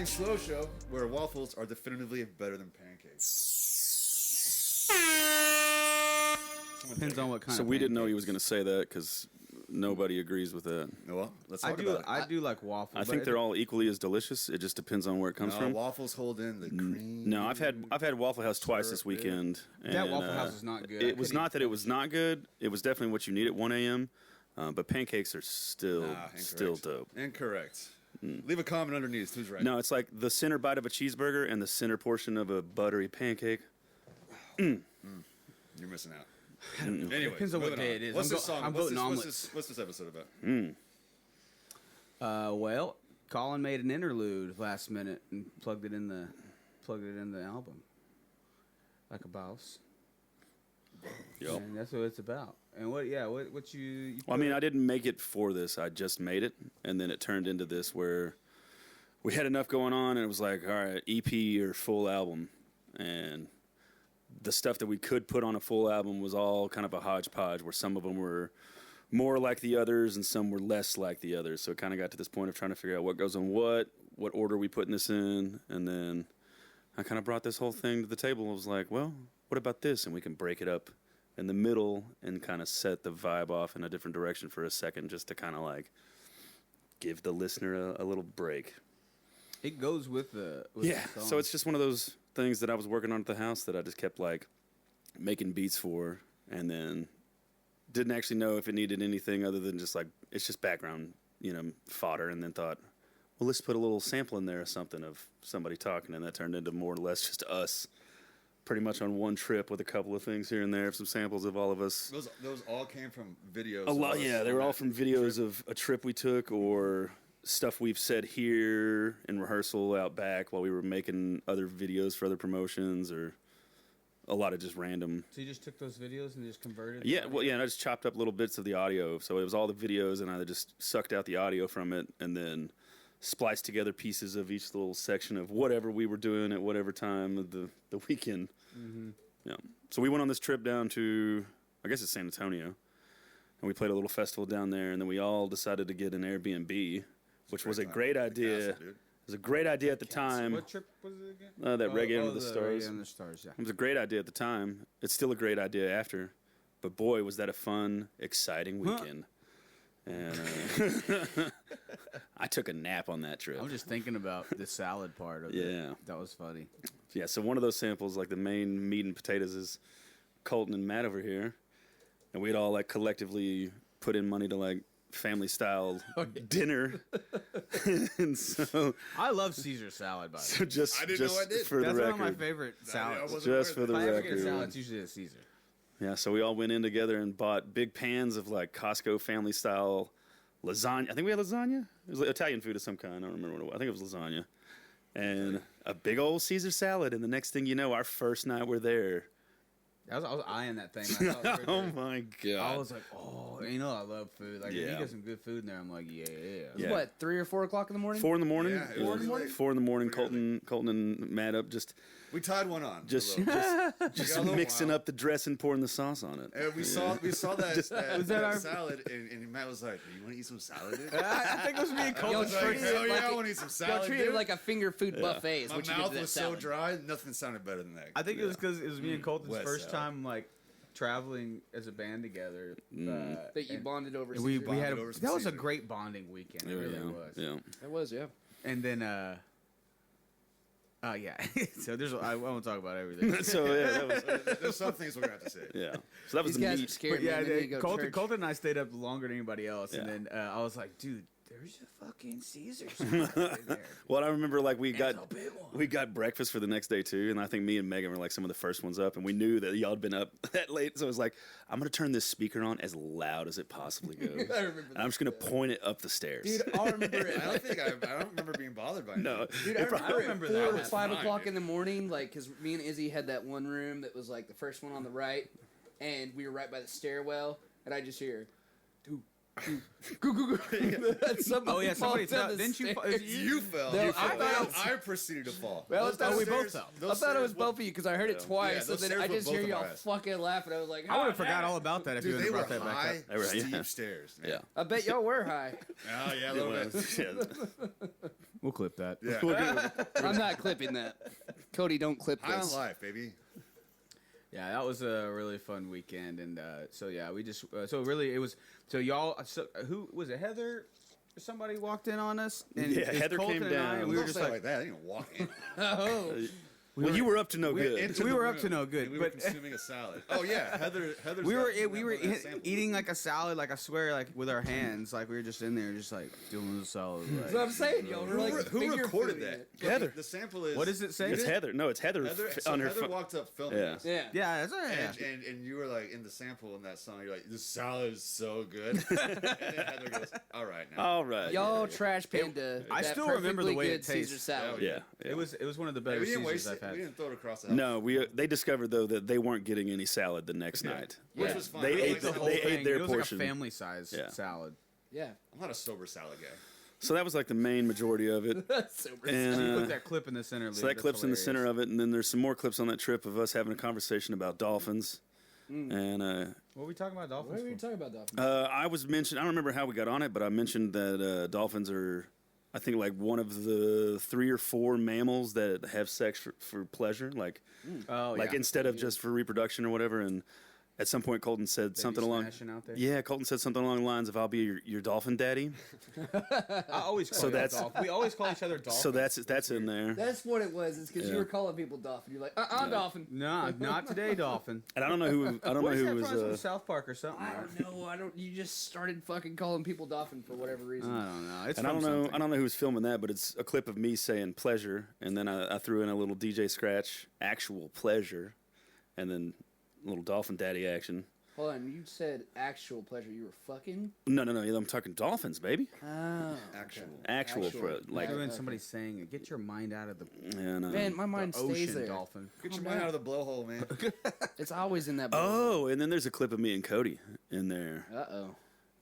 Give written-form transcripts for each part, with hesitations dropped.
Slow show where waffles are definitively better than pancakes. Depends on what kind. So we didn't know he was going to say that because nobody agrees with that. Well, let's talk about it. I do like waffles. I think they're all equally as delicious. It just depends on where it comes from. Waffles hold in the cream. No, I've had Waffle House twice this weekend. And, that Waffle House is not good. It was not that it was not good. It was definitely what you need at 1 a.m. But pancakes are still dope. Incorrect. Leave a comment underneath. Who's right? No, it's like the center bite of a cheeseburger and the center portion of a buttery pancake. You're missing out. Anyway, depends on what day it is. What's this song? What's this episode about? Well, Collin made an interlude last minute and plugged it in the album, like a boss. Yep. And that's what it's about. And what you well, I mean, I didn't make it for this. I just made it, and then it turned into this where we had enough going on, and it was like, all right, EP or full album, and the stuff that we could put on a full album was all kind of a hodgepodge, where some of them were more like the others and some were less like the others. So it kind of got to this point of trying to figure out what goes on what order we putting this in, and then I kind of brought this whole thing to the table. I was like, well, what about this? And we can break it up in the middle and kind of set the vibe off in a different direction for a second, just to kind of like give the listener a little break. It goes with the song. So it's just one of those things that I was working on at the house that I just kept like making beats for, and then didn't actually know if it needed anything other than just like it's just background, fodder, and then thought, well, let's put a little sample in there or something of somebody talking, and that turned into more or less just us. Pretty much on one trip with a couple of things here and there, some samples of all of us. Those all came from videos. A lot, yeah. They were all from videos of a trip we took or stuff we've said here in rehearsal out back while we were making other videos for other promotions, or a lot of just random. So you just took those videos and just converted? Yeah, well, yeah, and I just chopped up little bits of the audio. So it was all the videos, and I just sucked out the audio from it and then spliced together pieces of each little section of whatever we were doing at whatever time of the weekend. Mm-hmm. Yeah. So we went on this trip down to, I guess it's San Antonio, and we played a little festival down there, and then we all decided to get an Airbnb, which was a great idea. It was a great idea at the time. What trip was it again? That Reggae Under the Stars. Reggae Under the Stars, yeah. It was a great idea at the time. It's still a great idea after, but boy, was that a fun, exciting weekend. And I took a nap on that trip. I'm just thinking about the salad part of it. Yeah. That was funny. Yeah, so one of those samples, like the main meat and potatoes, is Colton and Matt over here. And we'd all like collectively put in money to like family style dinner. And so I love Caesar salad, by the way. So just I didn't know I did. for That's the record. one of my favorite salads. Just for the If I ever get a record. salad, it's usually a Caesar. Yeah, so we all went in together and bought big pans of like Costco family style lasagna. I think we had lasagna. It was like Italian food of some kind. I don't remember what it was. I think it was lasagna. And a big old Caesar salad. And the next thing you know, our first night we're there. I was eyeing that thing. I thought it was Oh my God. I was like, I love food. Like, if you get some good food in there, I'm like, yeah. Yeah. What, 3 or 4 o'clock in the morning? 4 in the morning. Yeah, it was late. 4 in the morning. Colton and Matt up just We tied one on. just got a little mixing wild. up the dressing, pouring the sauce on it. And we saw that, our- salad, and Matt was like, "You want to eat some salad, dude?" I think it was me and I Colton. was like, treated it "Hell yeah, like I a- want to eat some Y'all salad, treated it dude." like a finger food buffet is My what you did mouth to that was so salad. dry, nothing sounded better than that. I think it was because it was me and Colton's West first salad. time like traveling as a band together. That you bonded over And we Caesar. had over some that was a Caesar. great bonding weekend. It really was. Yeah. It was, yeah. And then yeah. So I won't talk about everything. So yeah, that was, There's some things we're gonna have to say. yeah. So that was These the guys are meat. scared, But yeah, man. They need to go to church. Colton and I stayed up longer than anybody else, and Yeah. then I was like, dude, there's a fucking Caesar salad in there. Well, I remember like we got a big one. we got breakfast for the next day too, and I think me and Megan were like some of the first ones up, and we knew that y'all had been up that late, so it was like, I'm gonna turn this speaker on as loud as it possibly goes. I remember And I'm just gonna point it up the stairs. Dude, I'll remember it. I don't remember being bothered by it. No, Dude, it I remember that. 4 or That was 5 fine, o'clock dude. in the morning, like, because me and Izzy had that one room that was, like, the first one on the right, and we were right by the stairwell, and I just hear, dude, Oh yeah, somebody fell. Didn't you? You fell. No, You I fell. thought I proceeded to fall. Well, Those we both stairs- fell. those I thought it was stairs both of you because I heard it Yeah, twice, those and then I stairs just were hear both of y'all our ass. fucking laughing. I was like, I would "Oh, have forgot damn." all about that if Dude, you they would have were brought that back high, up. They were- steep yeah. stairs. Man. Yeah. I bet y'all were high. Oh yeah, a It little bit. was. Yeah. We'll clip that. Yeah. I'm not clipping that. Cody, don't clip High on this. life, baby. Yeah, that was a really fun weekend, and so yeah, we just so really it was so y'all. So who was it? Heather. Somebody walked in on us, and Yeah, it was Heather Colton came and I, down. and we were Don't just say it like, that. I didn't even walk in. Oh, Well, you were up to no good. Into we the were up room, to no good, and we were but- consuming a salad. Oh yeah, Heather's we were got- we were got that sample. eating like a salad, like I swear, like with our hands, like we were just in there, just like doing the salad. that's what I'm Like, saying, y'all. We're like Who finger recorded fooding that? it. Heather. The sample is. what does it say? It's Heather. No, it's Heather. So on her Heather phone. walked up filming Yeah. us. Yeah. Yeah, that's right. Yeah. And you were like in the sample in that song. You're like, this salad is so good. And then Heather goes, all right now. All right. Y'all trash panda. I that still remember the perfectly way good it tastes. Caesar salad. Yeah. It was one of the Hey, better we didn't Caesars waste I've it. had. We didn't throw it across the house. No, they discovered though that they weren't getting any salad the next night. Which Yeah. was fine. They I ate like the that. whole- they ate their it was portion. like a family size Yeah. salad. Yeah. I'm not a sober salad guy. So that was like the main majority of it. Super And You uh, put that clip in the center. so that clip's in the center of it, and then there's some more clips on that trip of us having a conversation about dolphins. And What were we talking about What dolphins were you for? talking about, Dolphin? I was mentioned. I don't remember how we got on it, but I mentioned that dolphins are, I think, like one of the 3 or 4 mammals that have sex for pleasure, like Oh, like yeah. instead of just for reproduction or whatever. And at some point, Colton said Baby something along. smashing out there. Yeah, Colton said something along the lines of "I'll be your dolphin daddy." I always call So you that's- dolphin. We always call each other dolphins. So that's in there. That's what it was. It's because you Yeah. were calling people Dolphin. You're like, Dolphin. No, not today, dolphin. And I don't know who What is that was. from? From South Park or something? I don't know. I don't. You just started fucking calling people Dolphin for whatever reason. I don't know. It's And I from don't know. something. I don't know who's filming that, but it's a clip of me saying pleasure, and then I threw in a little DJ Scratch actual pleasure, and then a little dolphin daddy action. Hold on. You said actual pleasure. You were fucking. No. I'm talking dolphins, baby. Oh. Actual. Actual, Actual. like. Like when Okay. somebody's saying it, get your mind out of the, And, Man, my mind stays ocean, there. dolphin. Get your mind out of the blowhole, man. It's always in that. oh, and then there's a clip of me and Cody in there, Uh oh.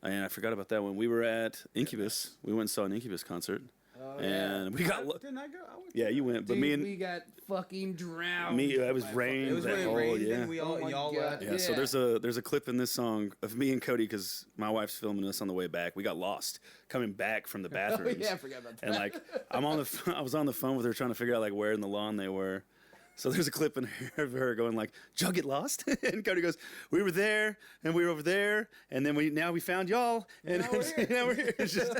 and I forgot about that one. We were at Incubus. We went and saw an Incubus concert, Oh, and we got. Didn't I go? I went. Yeah, you went, but Dude, me and we got fucking drowned. me. It was by rain. It was that when it whole, rained yeah. and we all Oh my y'all God. Yeah, so there's a clip in this song of me and Cody because my wife's filming us on the way back. We got lost coming back from the Oh, bathrooms. yeah, I forgot about that. And like I was on the phone with her trying to figure out like where in the lawn they were. So there's a clip in here of her going like, "Did y'all get lost?" And Cody goes, "We were there and we were over there, and then we found y'all, and now we're here." It's just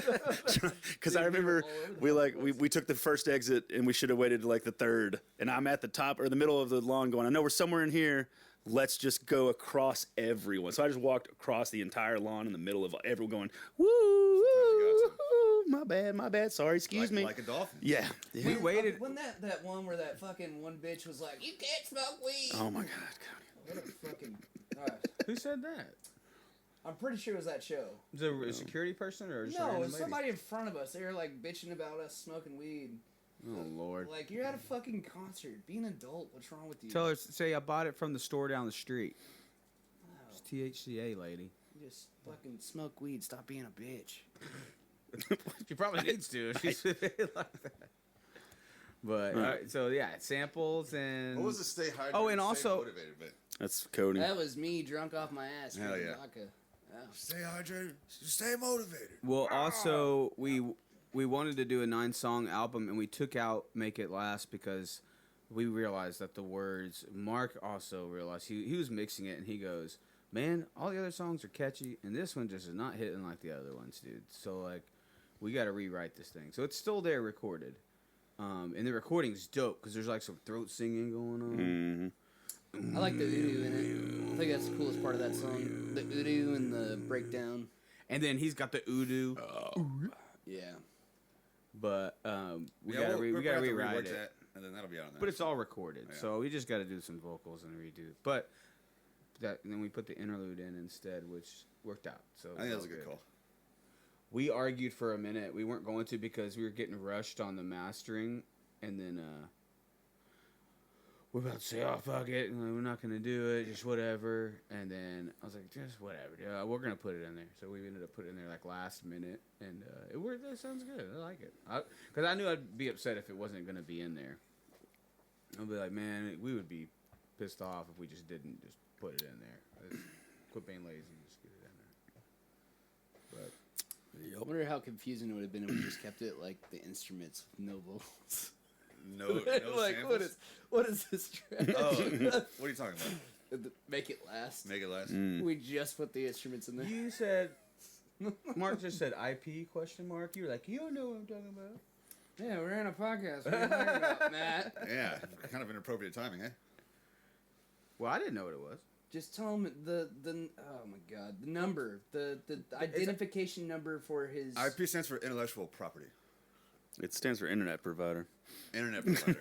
because I remember we took the first exit and we should have waited to like the third, and I'm at the top or the middle of the lawn going, "I know we're somewhere in here. Let's just go across everyone." So I just walked across the entire lawn in the middle of everyone going, "Woo, woo, my bad, sorry, excuse me." Like a dolphin. Yeah. We waited. Wasn't that one where that fucking one bitch was like, "You can't smoke weed"? Oh my God, Cody. What a fucking. Who said that? I'm pretty sure it was that show. Was it a security person or just a No, it random was lady? somebody in front of us. They were like bitching about us smoking weed. Oh Lord. Like, you're at a fucking concert. Be an adult. What's wrong with you? Tell her, say I bought it from the store down the street. No, It's THCA, lady. you just fucking smoke weed. Stop being a bitch. She probably needs to. She's like that. But Right. so yeah, samples and What was the stay hydrated? Oh, and stay also- motivated, but That's Cody. That was me drunk off my ass. Hell drinking yeah. Vodka. Yeah. stay hydrated. Stay motivated. well, also we wanted to do a 9-song album and we took out Make It Last because we realized that the words. Mark also realized he was mixing it and he goes, "Man, all the other songs are catchy and this one just is not hitting like the other ones, dude." So like, we got to rewrite this thing. So it's still there recorded, and the recording's dope because there's like some throat singing going on. Mm-hmm. I like the udu in it. I think that's the coolest part of that song. The udu and the breakdown. And then he's got the udu, Yeah. but we Yeah, gotta we're we gonna gotta have to rewrite rework it. that, and then that'll be out on there. But it's all recorded, Yeah. so we just got to do some vocals and redo. But that and then we put the interlude in instead, which worked out. So I think that was a all good call. We argued for a minute. We weren't going to because we were getting rushed on the mastering, and then we're about to say, oh, fuck it, and we're not going to do it, just whatever. And then I was like, just whatever, yeah, we're going to put it in there. So we ended up putting it in there like last minute, and it worked. That sounds good. I like it. Because I knew I'd be upset if it wasn't going to be in there. I'd be like, man, we would be pissed off if we just didn't just put it in there. Just quit being lazy and just get it in there. But I wonder how confusing it would have been if we just kept it like the instruments with no vocals. No Like, samples? what is this track? Oh, what are you talking about? Make it last. Make it last. We just put the instruments in there. you said, Mark just said IP question mark. You were like, you don't know what I'm talking about. Yeah, we're in a podcast. What are you talking about, Matt? Yeah, kind of inappropriate timing, eh? Well, I didn't know what it was. Just tell him the oh my god, the number, the identification number for his IP stands for intellectual property. It stands for internet provider. Internet provider.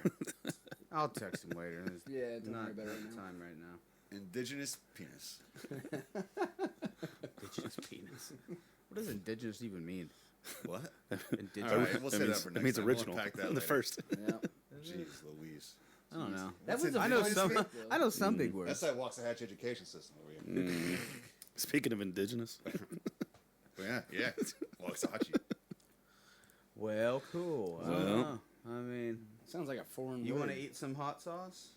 I'll text him later. It's Yeah, don't not worry about it the right now. time right now. Indigenous penis. Indigenous penis. What does indigenous even mean? What? Indigenous. All right, we'll say that for It next means time. original. We'll unpack that the later. first. Yeah. Jeez Louise. I don't know. That was a I know big some. mistake, I know some big words. That's that Waxahachie education system over here. Speaking of indigenous, But yeah. Waxahachie. Well, cool. I don't Well. know. I mean, Sounds like a foreign you word. want to eat some hot sauce?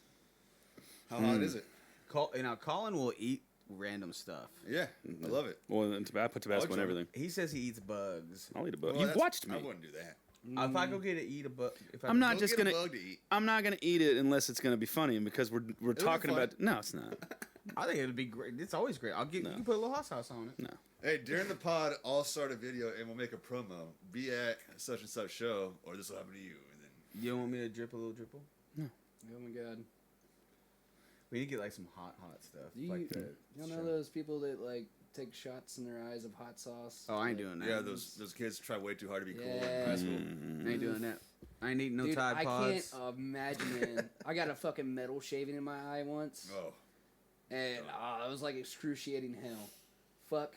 How hot is it? Colin will eat random stuff. Yeah, I love it. well, and I put Tabasco on try it. everything. He says he eats bugs. I'll eat a bug. Well, You've that's- watched me. I wouldn't do that. If I go get to eat a bug, I'm not Go just get a gonna. bug to eat. I'm not gonna eat it unless it's gonna be funny, and because we're talking funny. about. No, it's not. I think it'd be great. It's always great. I'll get. No. You can put a little hot sauce on it. No. Hey, during the pod, I'll start a video and we'll make a promo. Be at such and such show, or this will happen to you. And then You don't want me to drip a little dripple? Oh my god. We need to get like some hot stuff. Like the You know those people that like take shots in their eyes of hot sauce? Oh, I ain't doing that. yeah, those kids try way too hard to be cool Yeah. in high school. I ain't doing that. I ain't eating no Dude, Tide I Pods. can't imagine. I got a fucking metal shaving in my eye once, Oh, and it was like excruciating hell. Fuck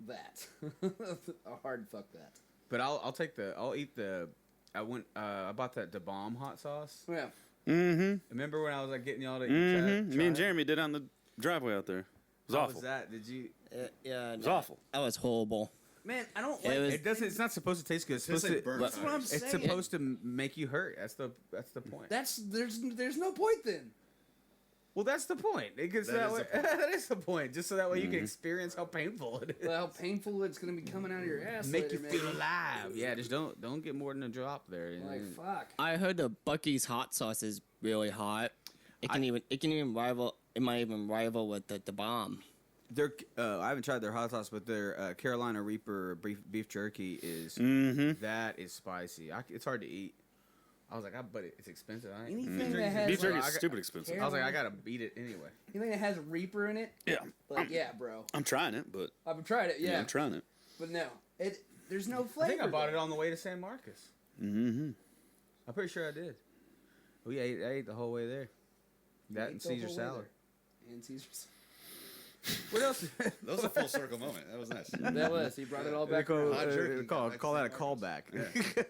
that. A hard fuck that. But I'll eat the. I bought that Da Bomb hot sauce. Yeah. Mm-hmm. Remember when I was like getting y'all to Mm-hmm. try Me it? and Jeremy did it on the driveway out there. It was How awful. was that? Did you? Yeah, It was awful. That was horrible. Man, I don't It like was- It doesn't. It's not supposed to taste good. It's tastes supposed like to. burnt That's what I'm tires. It's saying. supposed to make you hurt. That's the point. There's no point then. Well, that's the point. Because That is the point. that is the point. Just so that way you can experience how painful it is. How painful it's gonna be coming out of your ass. Make later, you man. feel alive. Yeah, just don't get more than a drop there. Like fuck. I heard the Bucky's hot sauce is really hot. It can even rival. It might even rival with the bomb. Their I haven't tried their hot sauce, but their Carolina Reaper beef jerky is Mm-hmm. that is spicy. It's hard to eat. I was like, but it's expensive. Anything that has Beef jerky like, is stupid expensive. I was like, I gotta beat it anyway. anything that has Reaper in it. Yeah. Like yeah, bro. I'm trying it, but I've tried it. yeah, Yeah, I'm trying it. but no, there's no I flavor. think I bought it though. on the way to San Marcos. Mm-hmm. I'm pretty sure I did. Oh yeah, I ate the whole way there. That Ate and the Caesar whole way salad. there. And Caesar's. What else? that was a full circle moment. That was nice. That was. He brought it all back. Call, around. Hot jerky. call that a Back to callback. Yeah.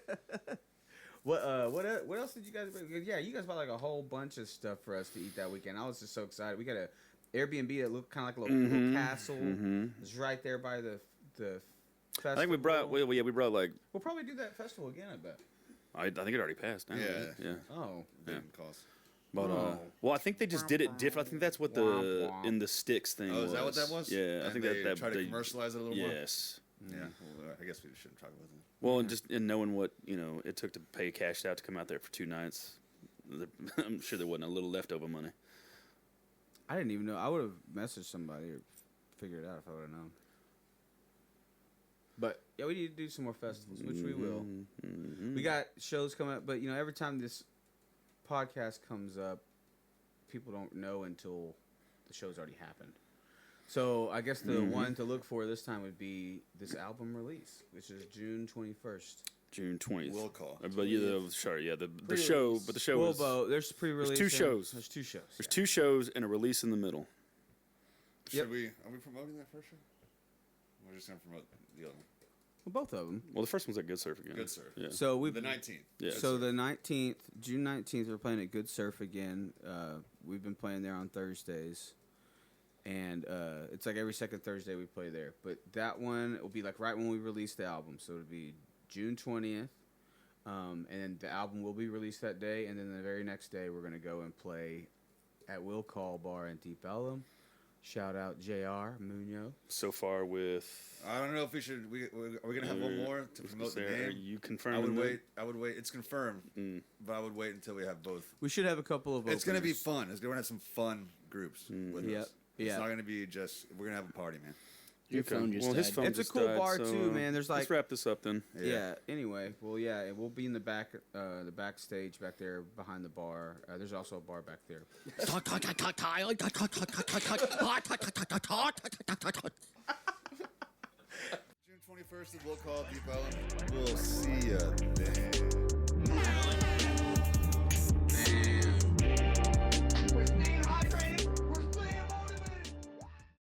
What else did you guys bring? Yeah, you guys bought like a whole bunch of stuff for us to eat that weekend. I was just so excited. We got a Airbnb that looked kind of like a little castle. It's right there by the festival. I think we brought. We brought like. We'll probably do that festival again. I bet. I think it already passed. Now, Yeah. Yeah. Oh, Didn't cost. But Oh. well, I think they just did it different. I think that's what the Womp womp. in the sticks thing. Oh, was. is that what that was? Yeah, I And think they that tried to they, commercialize it a little more. Yes. Yeah. Well, I guess we shouldn't talk about that. Well, and just in knowing what it took to pay cash out to come out there for 2 nights, I'm sure there wasn't a little leftover money. I didn't even know. I would have messaged somebody or figured it out if I would have known. But yeah, we need to do some more festivals, which we will. Mm-hmm. We got shows coming up, but every time this podcast comes up, people don't know until the show's already happened. So I guess the one to look for this time would be this album release, which is June 21st. June 20th. Will call. But yeah, the show. But the show Well, was. Bo, there's pre-release. There's 2 shows. There's 2 shows. There's 2 shows and a release in the middle. Are we promoting that first show? We're just gonna promote the other one. Well, both of them. Well, the first one's at Good Surf again. Good Surf. Yeah. So we The 19th. Yeah. So the 19th, June 19th, we're playing at Good Surf again. We've been playing there on Thursdays, and it's like every second Thursday we play there. But that one will be like right when we release the album, so it'll be June 20th, and then the album will be released that day, and then the very next day we're gonna go and play at Will Call Bar in Deep Ellum. Shout out JR Munoz. So far with. I don't know if we should. Are we gonna have one more to promote the Are name? you I confirming? would that? wait. I would wait. It's confirmed, but I would wait until we have both. We should have a couple of. It's gonna be openers. fun. We're gonna have some fun groups with Yep. us. Yeah. It's not gonna be just. We're gonna have a party, man. Your phone just Well, his died. phone It's a just cool died, bar so, too, man. There's let's like wrap this up then. Yeah. Anyway, well, yeah, we'll be in the backstage back there behind the bar. There's also a bar back there. June 21st is Will Call Deep Ellum. We'll see ya then.